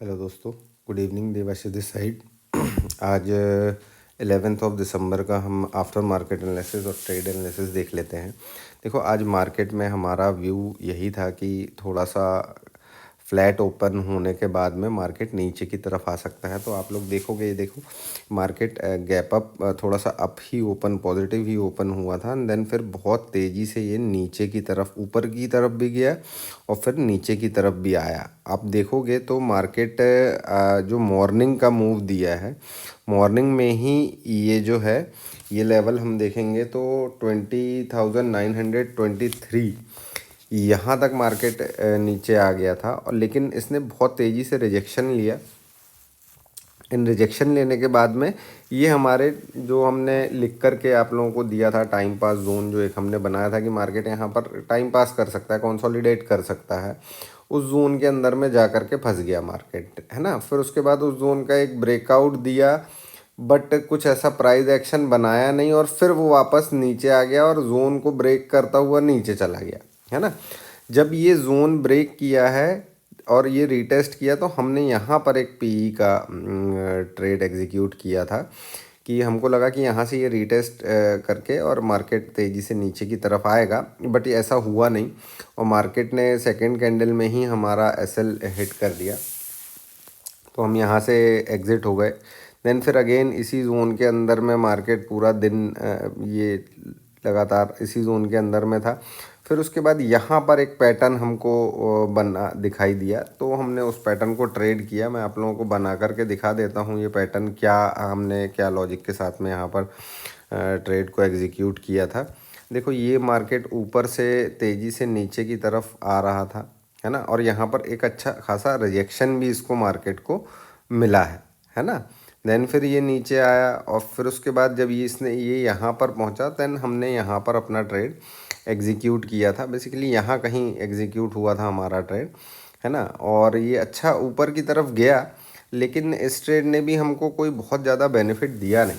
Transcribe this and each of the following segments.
Hello दोस्तों, good evening. Debashish this side. आज 11 दिसंबर का हम आफ्टर मार्केट एनालिसिस और ट्रेड एनालिसिस देख लेते हैं। देखो, आज मार्केट में हमारा व्यू यही था कि थोड़ा सा फ्लैट ओपन होने के बाद में मार्केट नीचे की तरफ आ सकता है। तो आप लोग देखोगे, ये देखो मार्केट गैप अप थोड़ा सा अप ही ओपन, पॉजिटिव ही ओपन हुआ था, एंड देन फिर बहुत तेज़ी से ये नीचे की तरफ, ऊपर की तरफ भी गया और फिर नीचे की तरफ भी आया। आप देखोगे तो मार्केट जो मॉर्निंग का मूव दिया है, मॉर्निंग में ही ये जो है ये लेवल हम देखेंगे तो 20,923 यहाँ तक मार्केट नीचे आ गया था। और लेकिन इसने बहुत तेज़ी से रिजेक्शन लिया। इन रिजेक्शन लेने के बाद में ये हमारे जो हमने लिख कर के आप लोगों को दिया था टाइम पास जोन, जो एक हमने बनाया था कि मार्केट यहाँ पर टाइम पास कर सकता है, कंसोलिडेट कर सकता है, उस जोन के अंदर में जा कर के फंस गया मार्केट, है ना। फिर उसके बाद उस जोन का एक ब्रेकआउट दिया, बट कुछ ऐसा प्राइस एक्शन बनाया नहीं, और फिर वो वापस नीचे आ गया और जोन को ब्रेक करता हुआ नीचे चला गया, है ना। जब ये जोन ब्रेक किया है और ये रीटेस्ट किया, तो हमने यहाँ पर एक पीई का ट्रेड एग्जीक्यूट किया था कि हमको लगा कि यहाँ से ये रीटेस्ट करके और मार्केट तेज़ी से नीचे की तरफ आएगा, बट ये ऐसा हुआ नहीं और मार्केट ने सेकंड कैंडल में ही हमारा एसएल हिट कर दिया। तो हम यहाँ से एग्ज़िट हो गए। देन फिर अगेन इसी जोन के अंदर में मार्केट पूरा दिन ये लगातार इसी जोन के अंदर में था। फिर उसके बाद यहाँ पर एक पैटर्न हमको बना दिखाई दिया, तो हमने उस पैटर्न को ट्रेड किया। मैं आप लोगों को बना करके दिखा देता हूँ ये पैटर्न, क्या हमने क्या लॉजिक के साथ में यहाँ पर ट्रेड को एग्जीक्यूट किया था। देखो, ये मार्केट ऊपर से तेज़ी से नीचे की तरफ आ रहा था, है ना, और यहाँ पर एक अच्छा खासा रिजेक्शन भी इसको मार्केट को मिला है ना। देन फिर ये नीचे आया और फिर उसके बाद जब ये यहाँ पर पहुँचा, देन हमने यहाँ पर अपना ट्रेड एग्जीक्यूट किया था। बेसिकली यहाँ कहीं एग्जीक्यूट हुआ था हमारा ट्रेड, है ना। और ये अच्छा ऊपर की तरफ गया, लेकिन इस ट्रेड ने भी हमको कोई बहुत ज़्यादा बेनिफिट दिया नहीं।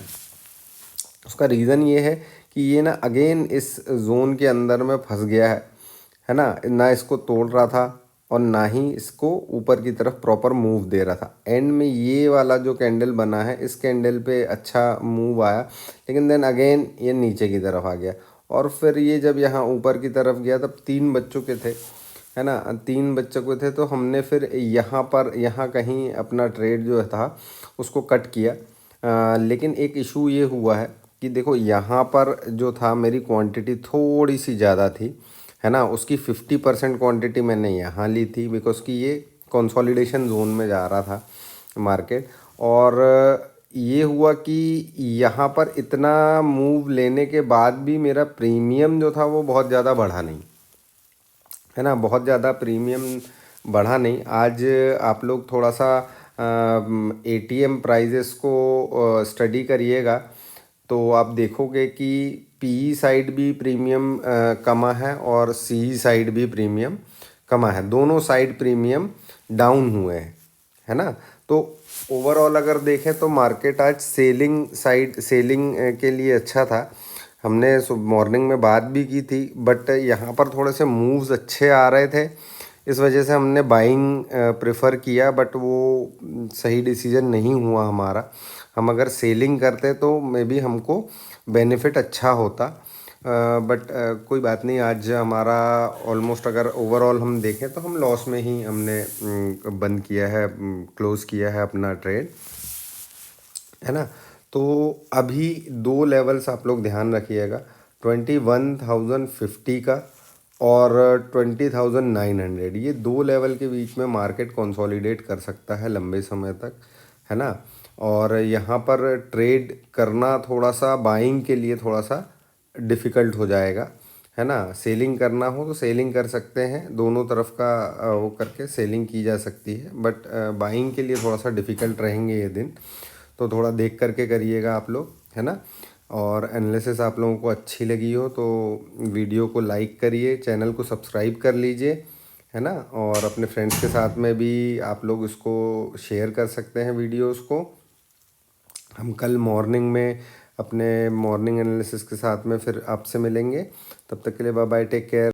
उसका रीज़न ये है कि ये ना अगेन इस जोन के अंदर में फंस गया है ना। ना इसको तोड़ रहा था और ना ही इसको ऊपर की तरफ प्रॉपर मूव दे रहा था। एंड में ये वाला जो कैंडल बना है, इस कैंडल पे अच्छा मूव आया, लेकिन देन अगेन ये नीचे की तरफ आ गया। और फिर ये जब यहाँ ऊपर की तरफ गया, तब 3 बच्चों के थे, है ना, 3 बच्चों के थे। तो हमने फिर यहाँ कहीं अपना ट्रेड जो था उसको कट किया। लेकिन एक इशू ये हुआ है कि देखो, यहाँ पर जो था मेरी क्वांटिटी थोड़ी सी ज़्यादा थी, है ना। उसकी 50% क्वांटिटी मैंने यहाँ ली थी, बिकॉज कि ये कंसोलिडेशन जोन में जा रहा था मार्केट। और ये हुआ कि यहाँ पर इतना मूव लेने के बाद भी मेरा प्रीमियम जो था वो बहुत ज़्यादा बढ़ा नहीं, है ना, बहुत ज़्यादा प्रीमियम बढ़ा नहीं। आज आप लोग थोड़ा सा एटीएम प्राइजेस को स्टडी करिएगा, तो आप देखोगे कि पीई साइड भी प्रीमियम कमा है और सी साइड भी प्रीमियम कमा है। दोनों साइड प्रीमियम डाउन हुए हैं, है ना। तो ओवरऑल अगर देखें तो मार्केट आज सेलिंग के लिए अच्छा था। हमने मॉर्निंग में बात भी की थी, बट यहाँ पर थोड़े से मूव्स अच्छे आ रहे थे, इस वजह से हमने बाइंग प्रेफर किया, बट वो सही डिसीजन नहीं हुआ हमारा। हम अगर सेलिंग करते तो मे बी हमको बेनिफिट अच्छा होता, बट कोई बात नहीं। आज हमारा ऑलमोस्ट अगर ओवरऑल हम देखें तो हम लॉस में ही हमने बंद किया है, क्लोज़ किया है अपना ट्रेड, है ना। तो अभी 2 लेवल्स आप लोग ध्यान रखिएगा, 21,050 का और 20,900। ये 2 लेवल के बीच में मार्केट कंसोलिडेट कर सकता है लंबे समय तक, है ना। और यहाँ पर ट्रेड करना थोड़ा सा बाइंग के लिए थोड़ा सा डिफ़िकल्ट हो जाएगा, है ना। सेलिंग करना हो तो सेलिंग कर सकते हैं, दोनों तरफ का वो करके सेलिंग की जा सकती है, बट बाइंग के लिए थोड़ा सा डिफ़िकल्ट रहेंगे ये दिन। तो थोड़ा देख करके करिएगा आप लोग, है ना। और एनालिसिस आप लोगों को अच्छी लगी हो तो वीडियो को लाइक करिए, चैनल को सब्सक्राइब कर लीजिए, है ना। और अपने फ्रेंड्स के साथ में भी आप लोग इसको शेयर कर सकते हैं वीडियोस को। हम कल मॉर्निंग में अपने मॉर्निंग एनालिसिस के साथ में फिर आपसे मिलेंगे। तब तक के लिए बाय बाय, टेक केयर।